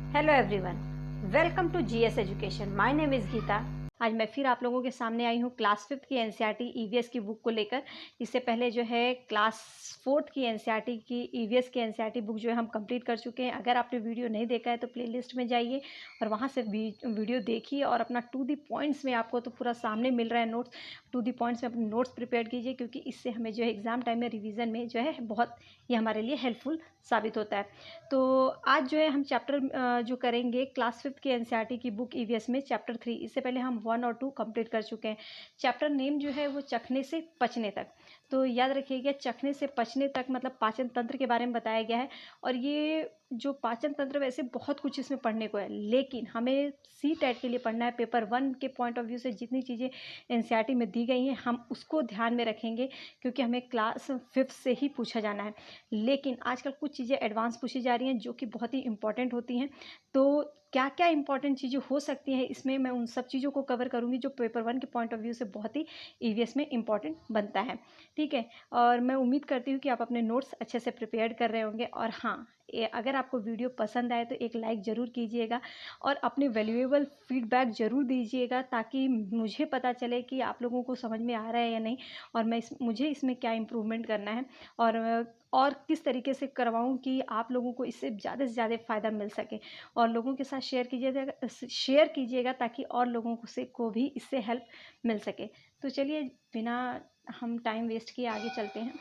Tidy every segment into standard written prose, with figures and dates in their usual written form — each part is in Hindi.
Hello everyone, welcome to GS education. My name is Geeta. आज मैं फिर आप लोगों के सामने आई हूँ क्लास 5th की एनसीईआरटी ईवीएस की बुक को लेकर। इससे पहले जो है क्लास 4th की एनसीईआरटी की ईवीएस की एनसीईआरटी बुक जो है हम कंप्लीट कर चुके हैं। अगर आपने वीडियो नहीं देखा है तो प्लेलिस्ट में जाइए और वहाँ से वीडियो देखिए और अपना टू दी पॉइंट्स में आपको तो पूरा सामने मिल रहा है नोट्स, टू दी पॉइंट्स में अपने नोट्स प्रिपेयर कीजिए, क्योंकि इससे हमें जो है एग्ज़ाम टाइम में रिवीजन में जो है बहुत ये हमारे लिए हेल्पफुल साबित होता है। तो आज जो है हम चैप्टर जो करेंगे क्लास 5th की एनसीईआरटी की बुक ईवीएस में चैप्टर 3। इससे पहले हम 1 और 2 कंप्लीट कर चुके हैं। चैप्टर नेम जो है वो चखने से पचने तक। तो याद रखिएगा, चखने से पचने तक मतलब पाचन तंत्र के बारे में बताया गया है। और ये जो पाचन तंत्र, वैसे बहुत कुछ इसमें पढ़ने को है, लेकिन हमें सी टेट के लिए पढ़ना है। पेपर 1 के पॉइंट ऑफ व्यू से जितनी चीज़ें एनसीईआरटी में दी गई हैं हम उसको ध्यान में रखेंगे, क्योंकि हमें क्लास 5th से ही पूछा जाना है। लेकिन आजकल कुछ चीज़ें एडवांस पूछी जा रही हैं जो कि बहुत ही इंपॉर्टेंट होती हैं। तो क्या क्या इंपॉर्टेंट चीज़ें हो सकती हैं इसमें, मैं उन सब चीज़ों को कवर करूँगी जो पेपर 1 के पॉइंट ऑफ व्यू से बहुत ही ईवीएस में इंपॉर्टेंट बनता है। ठीक है, और मैं उम्मीद करती हूँ कि आप अपने नोट्स अच्छे से प्रिपेयर कर रहे होंगे। और हाँ, अगर आपको वीडियो पसंद आए तो एक लाइक ज़रूर कीजिएगा और अपने वैल्यूएबल फीडबैक ज़रूर दीजिएगा, ताकि मुझे पता चले कि आप लोगों को समझ में आ रहा है या नहीं, और मुझे इसमें क्या इम्प्रूवमेंट करना है और किस तरीके से करवाऊँ कि आप लोगों को इससे ज़्यादा से ज़्यादा फ़ायदा मिल सके। और लोगों के साथ शेयर कीजिएगा ताकि और लोगों को भी इससे हेल्प मिल सके। तो चलिए, बिना हम टाइम वेस्ट किए आगे चलते हैं।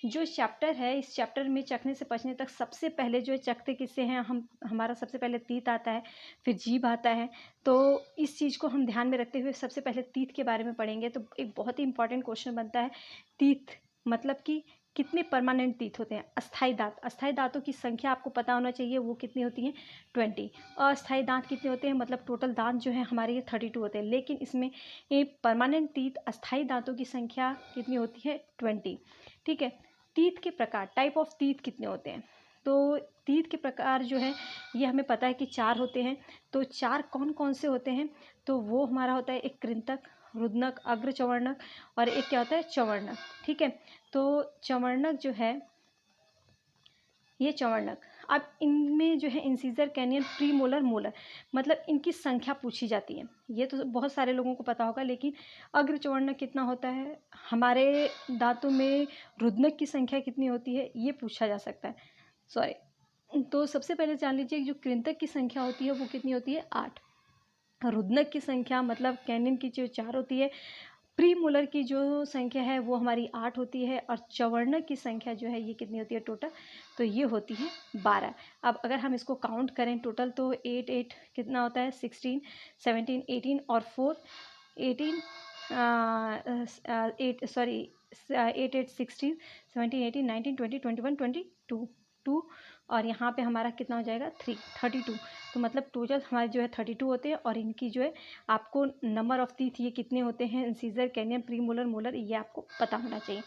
जो चैप्टर है, इस चैप्टर में चखने से पचने तक सबसे पहले जो चखते किससे हैं, हमारा सबसे पहले तीत आता है, फिर जीभ आता है। तो इस चीज़ को हम ध्यान में रखते हुए सबसे पहले तीत के बारे में पढ़ेंगे। तो एक बहुत ही इंपॉर्टेंट क्वेश्चन बनता है, तीत मतलब कि कितने परमानेंट तीत होते हैं। अस्थाई दांत, अस्थाई दांतों की संख्या आपको पता होना चाहिए, वो कितनी होती हैं, 20। अस्थाई दांत कितने होते हैं, मतलब टोटल दांत जो है हमारे ये 32 होते हैं, लेकिन इसमें ये परमानेंट तीत अस्थाई दांतों की संख्या कितनी होती है, 20। ठीक है, तीत के प्रकार, टाइप ऑफ तीत कितने होते हैं। तो तीत के प्रकार जो है ये हमें पता है कि 4 होते हैं। तो 4 कौन कौन से होते हैं, तो वो हमारा होता है एक कृंतक, रुद्नक, अग्रचवर्णक और एक क्या होता है, चवर्णक। ठीक है, तो चवर्णक जो है, ये चवर्णक, अब इनमें जो है incisor, canyon, pre molar, molar, मतलब इनकी संख्या पूछी जाती है। ये तो बहुत सारे लोगों को पता होगा, लेकिन अग्रचवर्णक कितना होता है, हमारे दांतों में रुद्नक की संख्या कितनी होती है, ये पूछा जा सकता है। सॉरी, तो सबसे पहले जान लीजिए जो कृंतक की संख्या होती है वो कितनी होती है, 8। रुद्नक की संख्या मतलब कैनियन की जो 4 होती है, प्री मोलर की जो संख्या है वो हमारी 8 होती है, और चवर्णक की संख्या जो है ये कितनी होती है टोटल, तो ये होती है 12। अब अगर हम इसको काउंट करें टोटल, तो 8 8 कितना होता है, 16 17 18 और 4 18 8 सॉरी 8 8 16 17 18 19 20 21 22 2, और यहाँ पे हमारा कितना हो जाएगा, 32। तो मतलब टोटल हमारे जो है 32 होते हैं। और इनकी जो है आपको नंबर ऑफ टीथ ये कितने होते हैं, incisor, canyon, pre molar, molar, ये आपको पता होना चाहिए।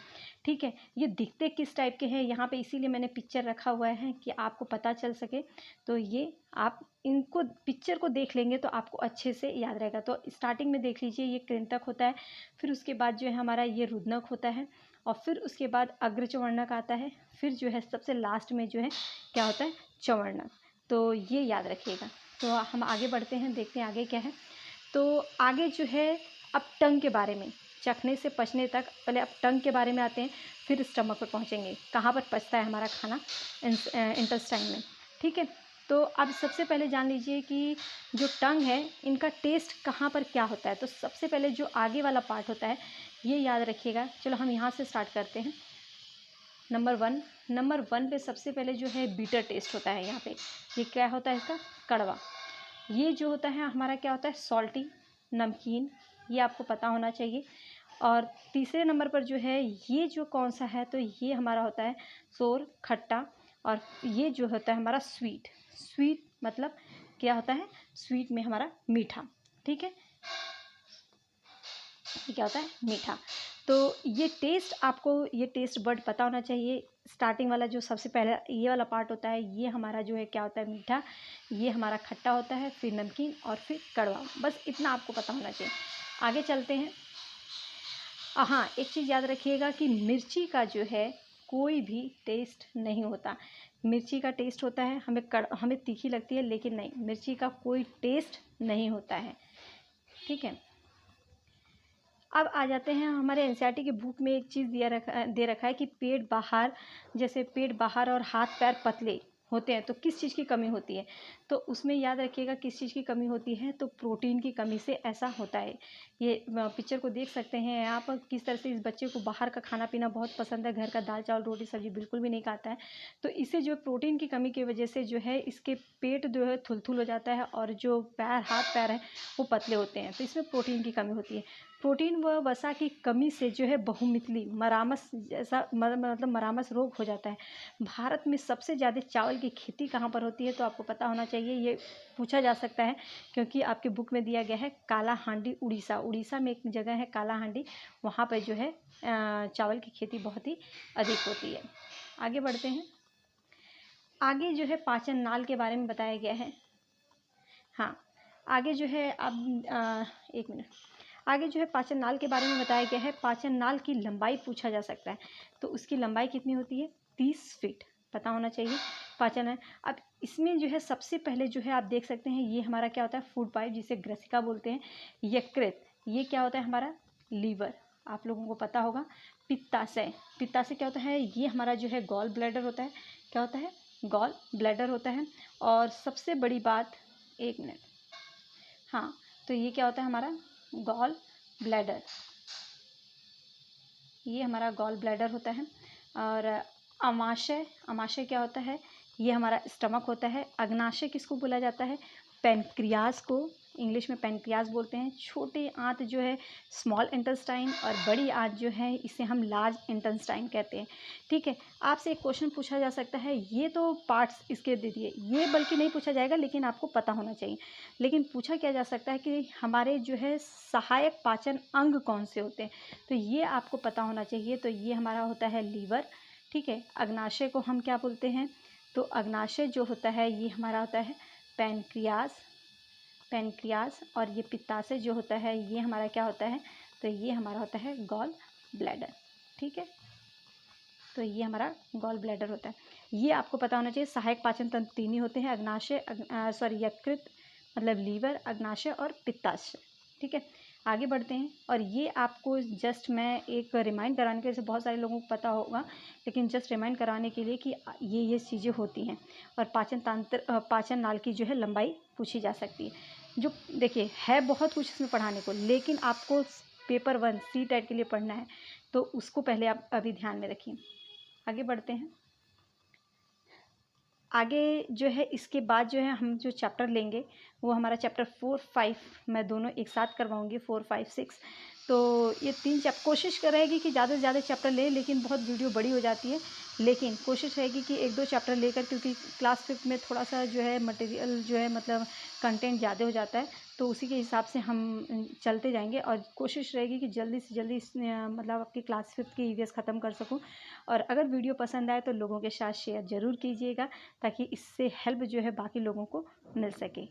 ठीक है, ये दिखते किस टाइप के हैं यहाँ पे, इसीलिए मैंने पिक्चर रखा हुआ है कि आपको पता चल सके। तो ये आप इनको पिक्चर को देख लेंगे तो आपको अच्छे से याद रहेगा। तो स्टार्टिंग में देख लीजिए, ये कृंतक होता है, फिर उसके बाद जो है हमारा ये रुद्नक होता है, और फिर उसके बाद अग्रचवर्णक आता है, फिर जो है सबसे लास्ट में जो है क्या होता है, चवर्णक। तो ये याद रखिएगा। तो हम आगे बढ़ते हैं, देखते हैं आगे क्या है। तो आगे जो है अब टंग के बारे में, चखने से पचने तक, पहले अब टंग के बारे में आते हैं, फिर स्टमक पर पहुंचेंगे, कहाँ पर पचता है हमारा खाना, इंटेस्टाइन में। ठीक है, तो अब सबसे पहले जान लीजिए कि जो टंग है इनका टेस्ट कहाँ पर क्या होता है। तो सबसे पहले जो आगे वाला पार्ट होता है ये याद रखिएगा। चलो हम यहाँ से स्टार्ट करते हैं। नंबर वन पे सबसे पहले जो है बीटर टेस्ट होता है। यहाँ पे ये क्या होता है, इसका कड़वा। ये जो होता है हमारा क्या होता है, सॉल्टी, नमकीन, ये आपको पता होना चाहिए। और तीसरे नंबर पर जो है ये जो कौन सा है, तो ये हमारा होता है सोर, खट्टा। और ये जो होता है हमारा स्वीट, स्वीट मतलब क्या होता है, स्वीट में हमारा मीठा। ठीक है, ये क्या होता है, मीठा। तो ये टेस्ट आपको, ये टेस्ट बर्ड पता होना चाहिए। स्टार्टिंग वाला जो सबसे पहले ये वाला पार्ट होता है, ये हमारा जो है क्या होता है, मीठा, ये हमारा खट्टा होता है, फिर नमकीन और फिर कड़वा। बस इतना आपको पता होना चाहिए। आगे चलते हैं। हाँ, एक चीज़ याद रखिएगा कि मिर्ची का जो है कोई भी टेस्ट नहीं होता। मिर्ची का टेस्ट होता है, हमें तीखी लगती है, लेकिन नहीं, मिर्ची का कोई टेस्ट नहीं होता है। ठीक है, अब आ जाते हैं हमारे एनसीईआरटी की बुक में एक चीज़ दे रखा है कि पेट बाहर, जैसे पेट बाहर और हाथ पैर पतले होते हैं तो किस चीज़ की कमी होती है। तो उसमें याद रखिएगा किस चीज़ की कमी होती है, तो प्रोटीन की कमी से ऐसा होता है। ये पिक्चर को देख सकते हैं आप, किस तरह से इस बच्चे को बाहर का खाना पीना बहुत पसंद है, घर का दाल चावल रोटी सब्जी बिल्कुल भी नहीं खाता है। तो इसे जो प्रोटीन की कमी की वजह से जो है इसके पेट जो है थुलथुल हो जाता है और जो हाथ पैर है वो पतले होते हैं, तो इसमें प्रोटीन की कमी होती है। प्रोटीन व वसा की कमी से जो है बहुमितली मरामस जैसा मतलब मरामस रोग हो जाता है। भारत में सबसे ज़्यादा चावल की खेती कहाँ पर होती है, तो आपको पता होना चाहिए, ये पूछा जा सकता है क्योंकि आपके बुक में दिया गया है कालाहांडी उड़ीसा। उड़ीसा में एक जगह है कालाहांडी, वहाँ पर जो है चावल की खेती बहुत ही अधिक होती है। आगे बढ़ते हैं। आगे जो है पाचन नाल के बारे में बताया गया है। हाँ, आगे जो है अब एक मिनट, आगे जो है पाचन नाल के बारे में बताया गया है। पाचन नाल की लंबाई पूछा जा सकता है, तो उसकी लंबाई कितनी होती है, 30 फीट, पता होना चाहिए। पाचन है, अब इसमें जो है सबसे पहले जो है आप देख सकते हैं, ये हमारा क्या होता है, फूड पाइप जिसे ग्रसिका बोलते हैं। यकृत, ये क्या होता है, हमारा लीवर, आप लोगों को पता होगा। पित्ताशय, पित्ताशय क्या होता है, ये हमारा जो है गॉल ब्लैडर होता है। क्या होता है, गॉल ब्लैडर होता है। और सबसे बड़ी बात, एक मिनट, हाँ, तो ये क्या होता है, हमारा गॉल ब्लैडर, ये हमारा गॉल ब्लैडर होता है। और अमाशय, अमाशय क्या होता है, ये हमारा स्टमक होता है। अग्नाशय किसको बोला जाता है, पैनक्रियाज को, इंग्लिश में पैनक्रियाज बोलते हैं। छोटी आंत जो है स्मॉल इंटेस्टाइन, और बड़ी आंत जो है इसे हम लार्ज इंटेस्टाइन कहते हैं। ठीक है, आपसे एक क्वेश्चन पूछा जा सकता है, ये तो पार्ट्स इसके दे दिए, ये बल्कि नहीं पूछा जाएगा, लेकिन आपको पता होना चाहिए। लेकिन पूछा क्या जा सकता है कि हमारे जो है सहायक पाचन अंग कौन से होते हैं, तो ये आपको पता होना चाहिए। तो ये हमारा होता है लीवर। ठीक है, अग्नाशय को हम क्या बोलते हैं, तो अग्नाशय जो होता है ये हमारा होता है पैनक्रियाज, पैनक्रियाज। और ये पित्ताशय जो होता है ये हमारा क्या होता है, तो ये हमारा होता है गॉल ब्लैडर। ठीक है, तो ये हमारा गॉल ब्लैडर होता है। ये आपको पता होना चाहिए। सहायक पाचन तंत्र तीन ही होते हैं, अग्नाशय, यकृत मतलब लीवर, अग्नाशय और पित्ताशय। ठीक है, आगे बढ़ते हैं। और ये आपको जस्ट मैं एक रिमाइंड कराने के लिए, बहुत सारे लोगों को पता होगा, लेकिन जस्ट रिमाइंड कराने के लिए कि ये चीज़ें होती हैं। और पाचन तंत्र, पाचन नाल की जो है लंबाई पूछी जा सकती है। जो देखिए है बहुत कुछ इसमें पढ़ाने को, लेकिन आपको पेपर 1 CTET के लिए पढ़ना है, तो उसको पहले आप अभी ध्यान में रखिए। आगे बढ़ते हैं। आगे जो है इसके बाद जो है हम जो चैप्टर लेंगे वो हमारा चैप्टर 4, 5 मैं दोनों एक साथ करवाऊंगी, 4, 5, 6। तो ये 3 चैप्टर, कोशिश रहेगी कि ज़्यादा से ज़्यादा चैप्टर लें, लेकिन बहुत वीडियो बड़ी हो जाती है। लेकिन कोशिश रहेगी कि 1-2 चैप्टर लेकर, क्योंकि क्लास 5 में थोड़ा सा जो है मटेरियल जो है मतलब कंटेंट ज़्यादा हो जाता है, तो उसी के हिसाब से हम चलते जाएंगे। और कोशिश रहेगी कि जल्दी से जल्दी मतलब आपकी क्लास 5 की EVS ख़त्म कर सकूँ। और अगर वीडियो पसंद आए तो लोगों के साथ शेयर ज़रूर कीजिएगा, ताकि इससे हेल्प जो है बाकी लोगों को मिल सके।